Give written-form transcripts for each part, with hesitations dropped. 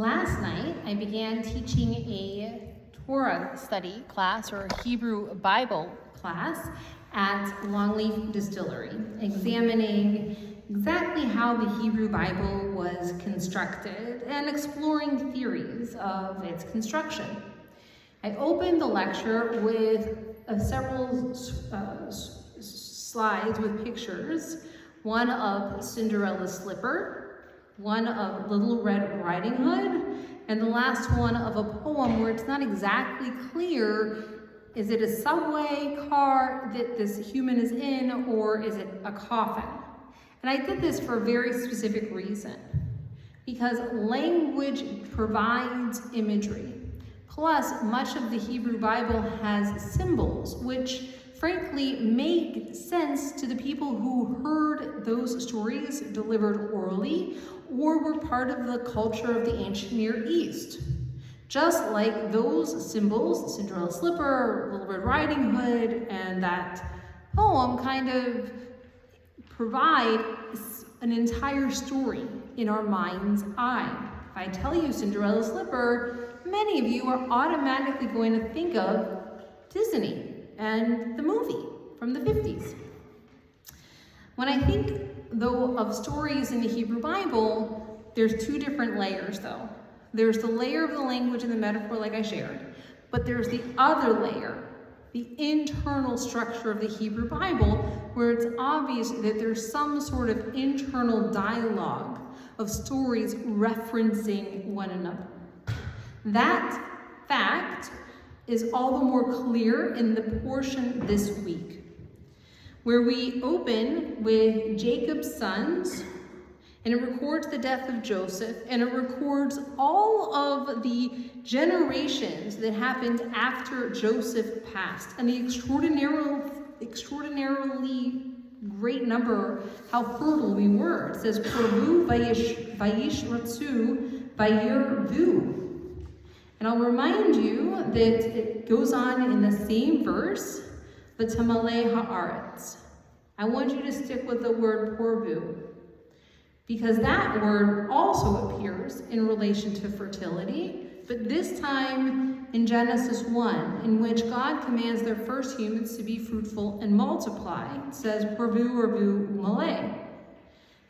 Last night, I began teaching a Torah study class or a Hebrew Bible class at Longleaf Distillery, examining exactly how the Hebrew Bible was constructed and exploring theories of its construction. I opened the lecture with several slides with pictures, one of Cinderella's slipper, one of Little Red Riding Hood, and the last one of a poem where it's not exactly clear, is it a subway car that this human is in, or is it a coffin? And I did this for a very specific reason, because language provides imagery. Plus, much of the Hebrew Bible has symbols, which frankly make sense to the people who heard those stories delivered orally or were part of the culture of the ancient Near East. Just like those symbols, Cinderella's slipper, Little Red Riding Hood, and that poem kind of provide an entire story in our mind's eye. If I tell you Cinderella's slipper, many of you are automatically going to think of Disney and the movie from the 50s. When I think, though, of stories in the Hebrew Bible, there's two different layers, though. There's the layer of the language and the metaphor, like I shared, but there's the other layer, the internal structure of the Hebrew Bible, where it's obvious that there's some sort of internal dialogue of stories referencing one another. That fact is all the more clear in the portion this week, where we open with Jacob's sons, and it records the death of Joseph, and it records all of the generations that happened after Joseph passed, and the extraordinarily great number, how fertile we were. It says, Porvu vayish ratzu vayirvu. And I'll remind you that it goes on in the same verse, v'tamalei haaretz. I want you to stick with the word porvu, because that word also appears in relation to fertility, but this time in Genesis 1, in which God commands their first humans to be fruitful and multiply. It says, porvu or vu umalei.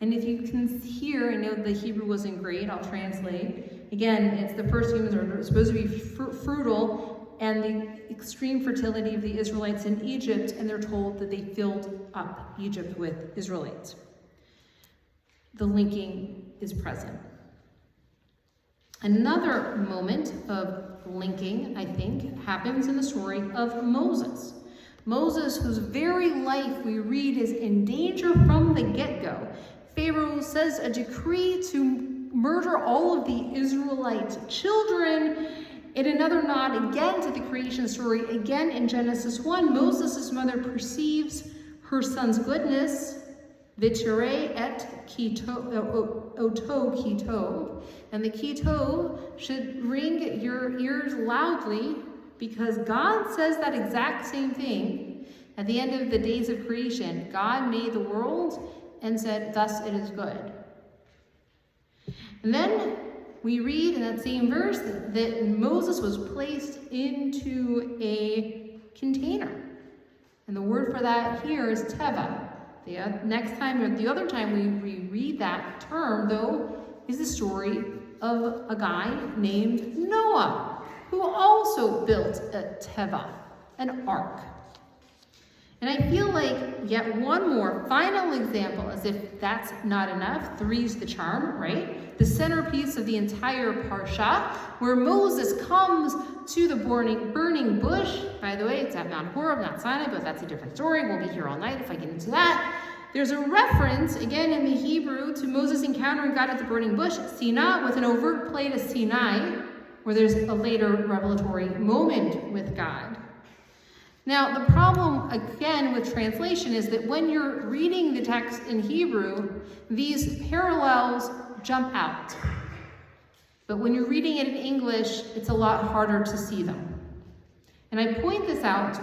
And if you can hear, I know the Hebrew wasn't great, I'll translate. Again, it's the first humans are supposed to be fruitful, and the extreme fertility of the Israelites in Egypt, and they're told that they filled up Egypt with Israelites. The linking is present. Another moment of linking, I think, happens in the story of Moses. Moses, whose very life we read is in danger from the get-go. Pharaoh says a decree to murder all of the Israelite children. In another nod again to the creation story, again in Genesis 1, Moses' mother perceives her son's goodness, Vitirei et oto kito, and the kito should ring your ears loudly, because God says that exact same thing at the end of the days of creation. God made the world and said, thus it is good. And then we read in that same verse that Moses was placed into a container. And the word for that here is teva. The next time, or the other time we read that term, though, is the story of a guy named Noah, who also built a teva, an ark. And I feel like yet one more final example, as if that's not enough, three's the charm, right? The centerpiece of the entire parsha, where Moses comes to the burning bush. By the way, it's at Mount Horeb, not Sinai, but that's a different story. We'll be here all night if I get into that. There's a reference, again in the Hebrew, to Moses encountering God at the burning bush, Sinai, with an overt play to Sinai, where there's a later revelatory moment with God. Now, the problem, again, with translation is that when you're reading the text in Hebrew, these parallels jump out. But when you're reading it in English, it's a lot harder to see them. And I point this out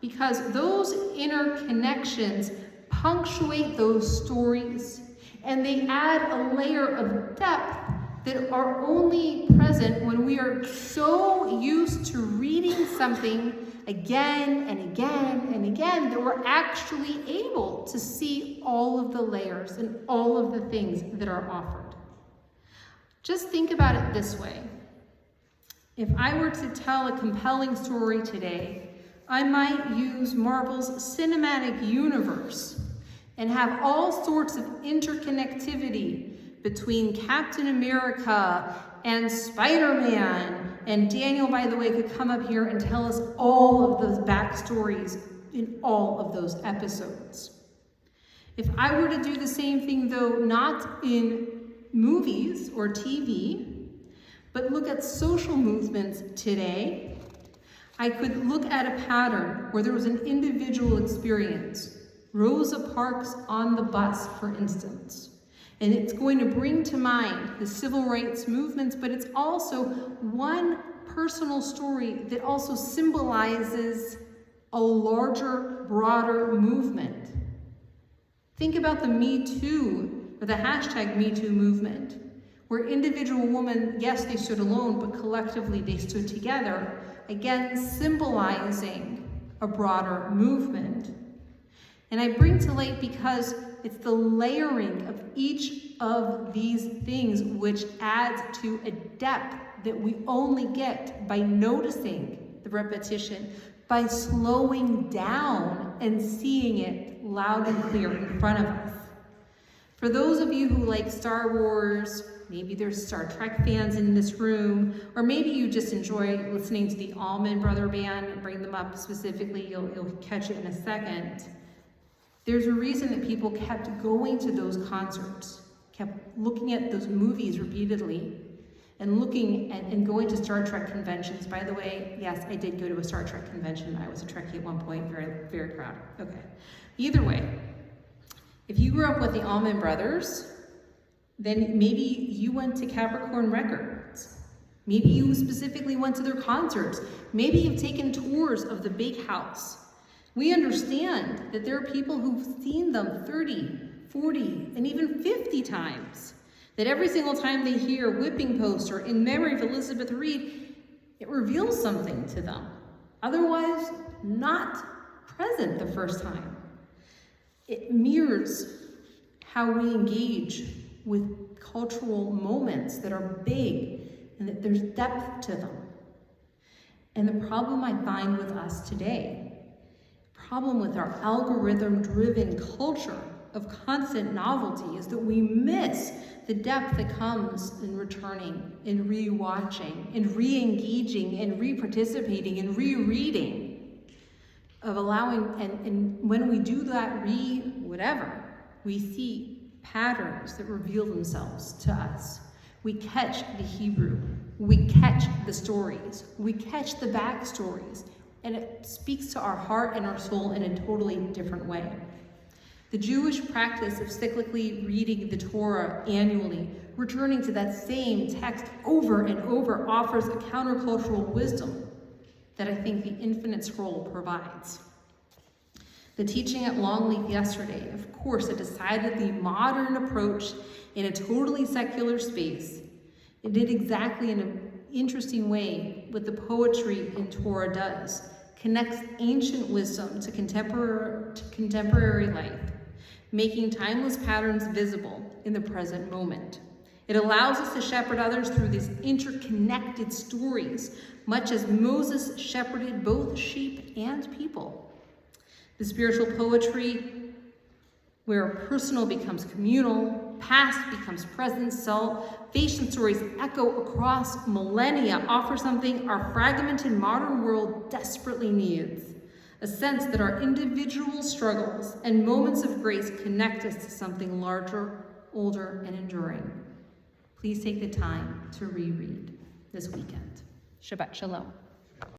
because those interconnections punctuate those stories, and they add a layer of depth that are only present when we are so used to reading something again and again and again that we're actually able to see all of the layers and all of the things that are offered. Just think about it this way. If I were to tell a compelling story today, I might use Marvel's cinematic universe and have all sorts of interconnectivity between Captain America and Spider-Man. And Daniel, by the way, could come up here and tell us all of those backstories in all of those episodes. If I were to do the same thing, though, not in movies or TV, but look at social movements today, I could look at a pattern where there was an individual experience. Rosa Parks on the bus, for instance. And it's going to bring to mind the civil rights movements, but it's also one personal story that also symbolizes a larger, broader movement. Think about the Me Too, or the hashtag Me Too movement, where individual women, yes, they stood alone, but collectively they stood together, again, symbolizing a broader movement. And I bring to light because it's the layering of each of these things which adds to a depth that we only get by noticing the repetition, by slowing down and seeing it loud and clear in front of us. For those of you who like Star Wars, maybe there's Star Trek fans in this room, or maybe you just enjoy listening to the Allman Brothers Band, bring them up specifically, you'll catch it in a second. There's a reason that people kept going to those concerts, kept looking at those movies repeatedly, and looking at and going to Star Trek conventions. By the way, yes, I did go to a Star Trek convention. I was a Trekkie at one point, very, very proud. Okay. Either way, if you grew up with the Allman Brothers, then maybe you went to Capricorn Records. Maybe you specifically went to their concerts. Maybe you've taken tours of the Big House. We understand that there are people who've seen them 30, 40, and even 50 times. That every single time they hear Whipping Post or In Memory of Elizabeth Reed, it reveals something to them. Otherwise, not present the first time. It mirrors how we engage with cultural moments that are big and that there's depth to them. And the problem I find with us today, problem with our algorithm-driven culture of constant novelty, is that we miss the depth that comes in returning, in re-watching, in re-engaging, in re-participating, in rereading, of allowing, and when we do that whatever, we see patterns that reveal themselves to us. We catch the Hebrew, we catch the stories, we catch the backstories, and it speaks to our heart and our soul in a totally different way. The Jewish practice of cyclically reading the Torah annually, returning to that same text over and over, offers a countercultural wisdom that I think the Infinite Scroll provides. The teaching at Longleaf yesterday, of course, a decidedly modern approach in a totally secular space. It did exactly in an interesting way what the poetry in Torah does, connects ancient wisdom to contemporary life, making timeless patterns visible in the present moment. It allows us to shepherd others through these interconnected stories, much as Moses shepherded both sheep and people. The spiritual poetry, where personal becomes communal, past becomes present, salvation stories echo across millennia, offer something our fragmented modern world desperately needs. A sense that our individual struggles and moments of grace connect us to something larger, older, and enduring. Please take the time to reread this weekend. Shabbat Shalom.